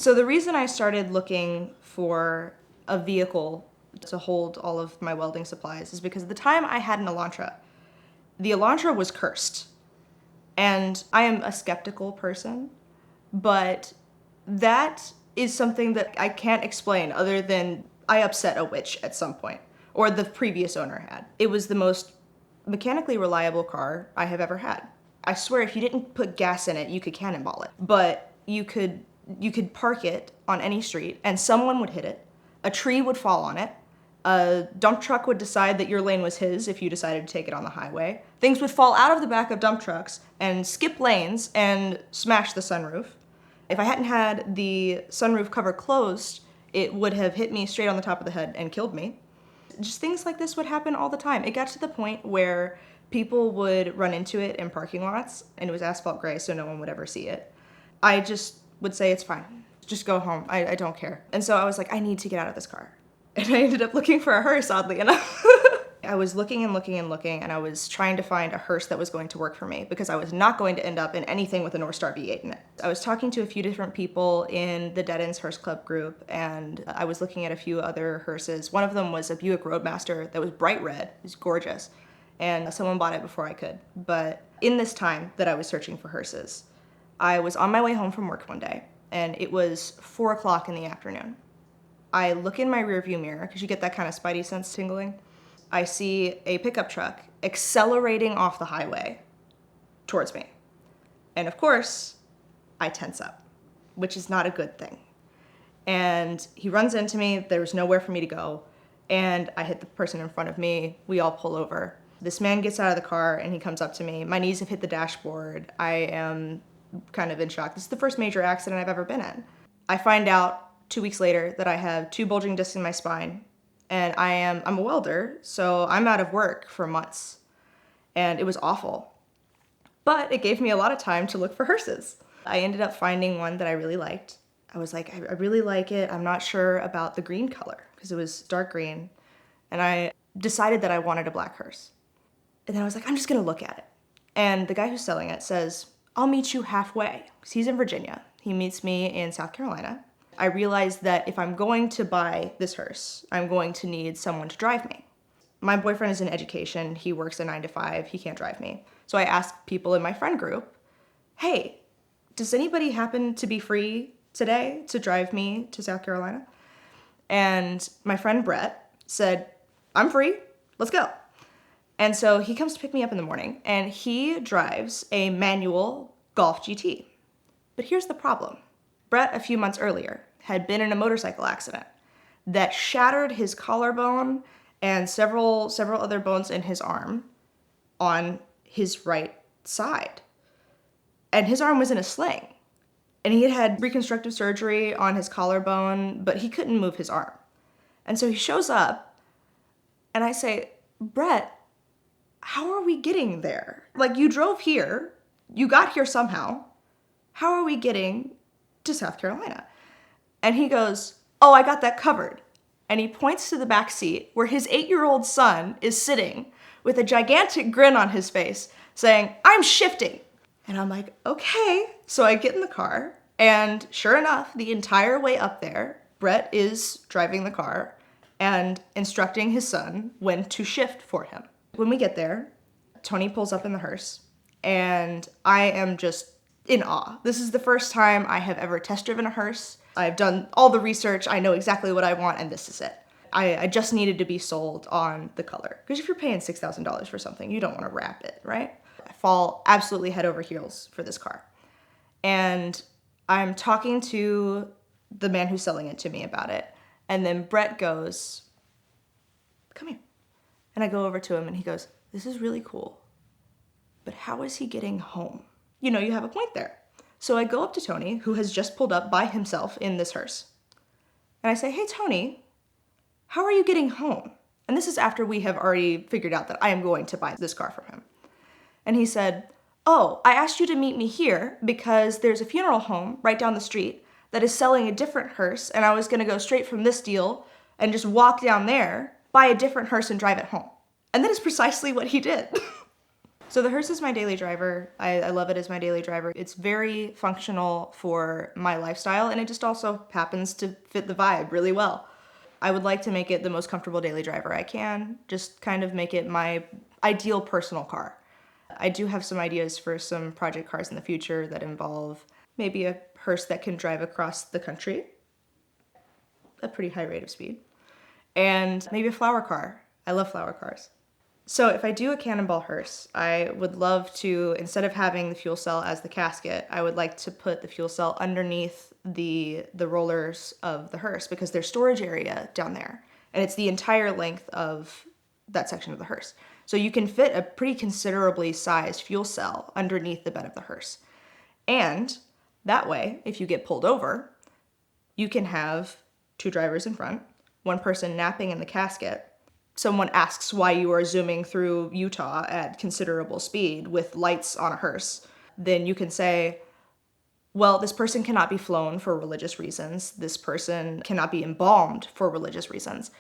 So the reason I started looking for a vehicle to hold all of my welding supplies is because at the time I had an Elantra, the Elantra was cursed. And I am a skeptical person, but that is something that I can't explain other than I upset a witch at some point, or the previous owner had. It was the most mechanically reliable car I have ever had. I swear if you didn't put gas in it, you could cannonball it. But you could park it on any street and someone would hit it, a tree would fall on it, a dump truck would decide that your lane was his if you decided to take it on the highway. Things would fall out of the back of dump trucks and skip lanes and smash the sunroof. If I hadn't had the sunroof cover closed, it would have hit me straight on the top of the head and killed me. Just things like this would happen all the time. It got to the point where people would run into it in parking lots, and it was asphalt gray, so no one would ever see it. I just would say, it's fine. Just go home. I don't care. And so I was like, I need to get out of this car. And I ended up looking for a hearse, oddly enough. I was looking and looking and looking, and I was trying to find a hearse that was going to work for me because I was not going to end up in anything with a North Star V8 in it. I was talking to a few different people in the Dead Ends Hearse Club group, and I was looking at a few other hearses. One of them was a Buick Roadmaster that was bright red. It was gorgeous. And someone bought it before I could. But in this time that I was searching for hearses, I was on my way home from work one day, and it was 4 o'clock in the afternoon. I look in my rearview mirror, because you get that kind of spidey sense tingling. I see a pickup truck accelerating off the highway towards me. And of course, I tense up, which is not a good thing. And he runs into me, there was nowhere for me to go, and I hit the person in front of me, we all pull over. This man gets out of the car and he comes up to me. My knees have hit the dashboard. I am kind of in shock. This is the first major accident I've ever been in. I find out 2 weeks later that I have 2 bulging discs in my spine, and I'm a welder, so I'm out of work for months. And it was awful. But it gave me a lot of time to look for hearses. I ended up finding one that I really liked. I was like, I really like it. I'm not sure about the green color, because it was dark green. And I decided that I wanted a black hearse. And then I was like, I'm just gonna look at it. And the guy who's selling it says, I'll meet you halfway. Because he's in Virginia. He meets me in South Carolina. I realized that if I'm going to buy this hearse, I'm going to need someone to drive me. My boyfriend is in education. He works a 9 to 5. He can't drive me. So I asked people in my friend group, hey, does anybody happen to be free today to drive me to South Carolina? And my friend Brett said, I'm free. Let's go. And so he comes to pick me up in the morning, and he drives a manual Golf GT. But here's the problem. Brett, a few months earlier, had been in a motorcycle accident that shattered his collarbone and several other bones in his arm on his right side. And his arm was in a sling. And he had had reconstructive surgery on his collarbone, but he couldn't move his arm. And so he shows up, and I say, Brett, how are we getting there? Like, you drove here, you got here somehow. How are we getting to South Carolina? And he goes, oh, I got that covered. And he points to the back seat where his 8-year-old son is sitting with a gigantic grin on his face saying, I'm shifting. And I'm like, okay. So I get in the car, and sure enough, the entire way up there, Brett is driving the car and instructing his son when to shift for him. When we get there, Tony pulls up in the hearse, and I am just in awe. This is the first time I have ever test driven a hearse. I've done all the research, I know exactly what I want, and this is it. I just needed to be sold on the color. Because if you're paying $6,000 for something, you don't want to wrap it, right? I fall absolutely head over heels for this car. And I'm talking to the man who's selling it to me about it. And then Brett goes, come here. And I go over to him and he goes, this is really cool, but how is he getting home? You know, you have a point there. So I go up to Tony, who has just pulled up by himself in this hearse. And I say, hey, Tony, how are you getting home? And this is after we have already figured out that I am going to buy this car from him. And he said, oh, I asked you to meet me here because there's a funeral home right down the street that is selling a different hearse, and I was gonna go straight from this deal and just walk down there, buy a different hearse, and drive it home. And that is precisely what he did. So the Hearse is my daily driver. I love it as my daily driver. It's very functional for my lifestyle, and it just also happens to fit the vibe really well. I would like to make it the most comfortable daily driver I can, just kind of make it my ideal personal car. I do have some ideas for some project cars in the future that involve maybe a Hearse that can drive across the country, a pretty high rate of speed, and maybe a flower car. I love flower cars. So if I do a Cannonball Hearse, I would love to, instead of having the fuel cell as the casket, I would like to put the fuel cell underneath the rollers of the Hearse, because there's storage area down there, and it's the entire length of that section of the Hearse. So you can fit a pretty considerably sized fuel cell underneath the bed of the Hearse. And that way, if you get pulled over, you can have two drivers in front, one person napping in the casket. Someone asks why you are zooming through Utah at considerable speed with lights on a Hearse, then you can say, well, this person cannot be flown for religious reasons. This person cannot be embalmed for religious reasons.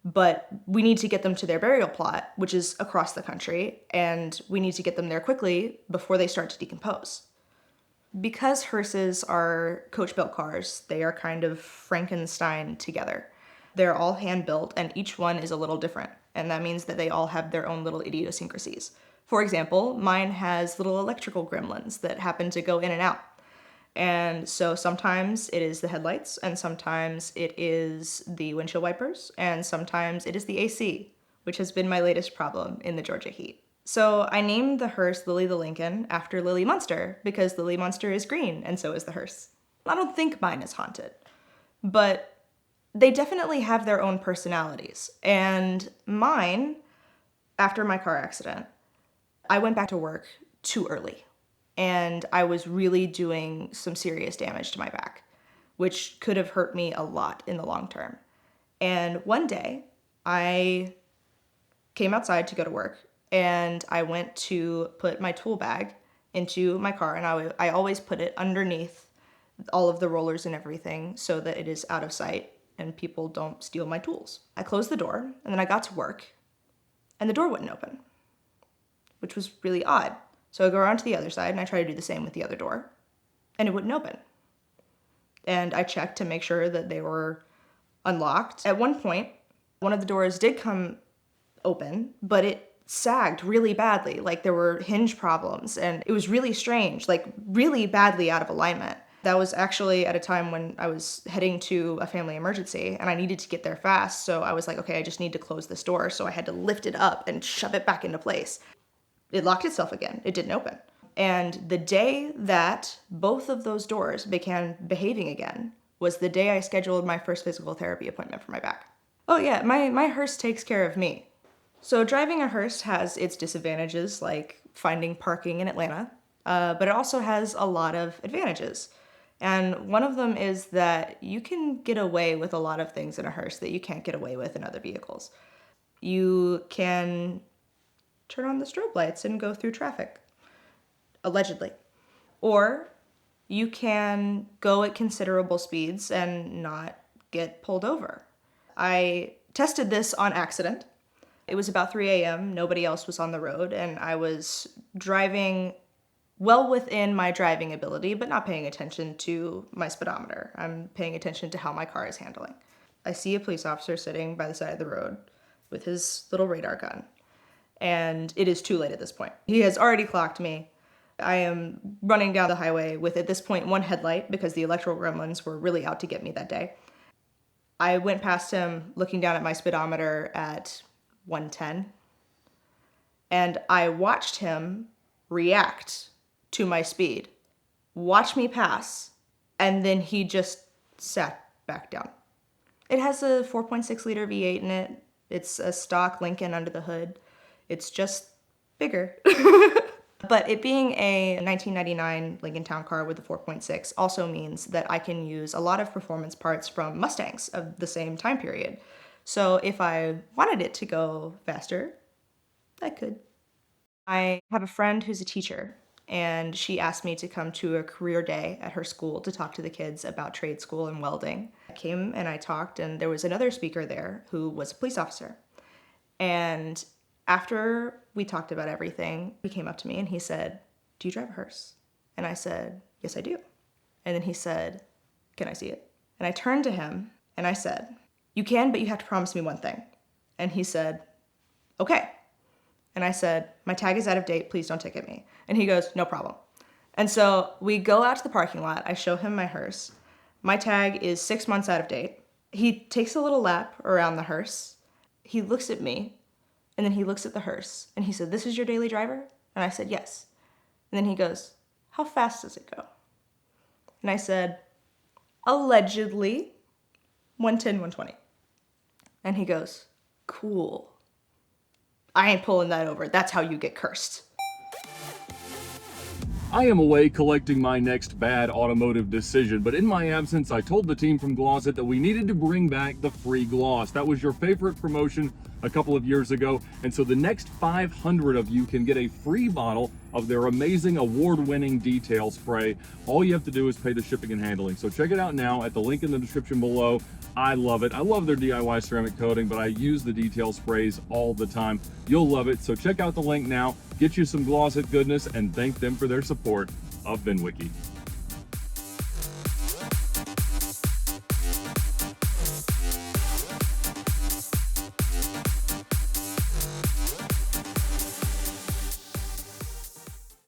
But we need to get them to their burial plot, which is across the country, and we need to get them there quickly before they start to decompose. Because Hearses are coach-built cars, they are kind of Frankenstein together. They're all hand-built, and each one is a little different, and that means that they all have their own little idiosyncrasies. For example, mine has little electrical gremlins that happen to go in and out. And so sometimes it is the headlights, and sometimes it is the windshield wipers, and sometimes it is the AC, which has been my latest problem in the Georgia heat. So I named the Hearse Lily the Lincoln after Lily Munster, because Lily Munster is green, and so is the Hearse. I don't think mine is haunted, but they definitely have their own personalities. And mine, after my car accident, I went back to work too early. And I was really doing some serious damage to my back, which could have hurt me a lot in the long term. And one day, I came outside to go to work, and I went to put my tool bag into my car, and I always put it underneath all of the rollers and everything so that it is out of sight and people don't steal my tools. I closed the door, and then I got to work, and the door wouldn't open, which was really odd. So I go around to the other side, and I try to do the same with the other door, and it wouldn't open. And I checked to make sure that they were unlocked. At one point, one of the doors did come open, but it sagged really badly. Like, there were hinge problems, and it was really strange, like really badly out of alignment. That was actually at a time when I was heading to a family emergency, and I needed to get there fast. So I was like, okay, I just need to close this door. So I had to lift it up and shove it back into place. It locked itself again. It didn't open. And the day that both of those doors began behaving again was the day I scheduled my first physical therapy appointment for my back. Oh yeah, my Hearse takes care of me. So driving a Hearse has its disadvantages, like finding parking in Atlanta, but it also has a lot of advantages. And one of them is that you can get away with a lot of things in a Hearse that you can't get away with in other vehicles. You can turn on the strobe lights and go through traffic, allegedly. Or you can go at considerable speeds and not get pulled over. I tested this on accident. It was about 3 a.m., nobody else was on the road, and I was driving well within my driving ability, but not paying attention to my speedometer. I'm paying attention to how my car is handling. I see a police officer sitting by the side of the road with his little radar gun. And it is too late at this point. He has already clocked me. I am running down the highway with, at this point, one headlight because the electrical gremlins were really out to get me that day. I went past him looking down at my speedometer at 110. And I watched him react to my speed, watch me pass, and then he just sat back down. It has a 4.6 liter V8 in it. It's a stock Lincoln under the hood. It's just bigger. But it being a 1999 Lincoln Town Car with a 4.6 also means that I can use a lot of performance parts from Mustangs of the same time period. So if I wanted it to go faster, I could. I have a friend who's a teacher, and she asked me to come to a career day at her school to talk to the kids about trade school and welding. I came and I talked, and there was another speaker there who was a police officer. And after We talked about everything. He came up to me and he said, "Do you drive a hearse?" And I said, "Yes, I do." And then he said, "Can I see it?" And I turned to him and I said, "You can, but you have to promise me one thing." And he said, "Okay." And I said, "My tag is out of date. Please don't ticket me." And he goes, "No problem." And so we go out to the parking lot. I show him my hearse. My tag is 6 months out of date. He takes a little lap around the hearse. He looks at me, and then he looks at the hearse. And he said, "This is your daily driver?" And I said, "Yes." And then he goes, "How fast does it go?" And I said, "Allegedly, 110, 120. And he goes, "Cool. I ain't pulling that over. That's how you get cursed." I am away collecting my next bad automotive decision, but in my absence, I told the team from Glossit that we needed to bring back the free gloss. That was your favorite promotion a couple of years ago, and so the next 500 of you can get a free bottle of their amazing award-winning detail spray. All you have to do is pay the shipping and handling. So check it out now at the link in the description below. I love it. I love their DIY ceramic coating, but I use the detail sprays all the time. You'll love it. So check out the link now, get you some Glossit goodness, and thank them for their support of VINwiki.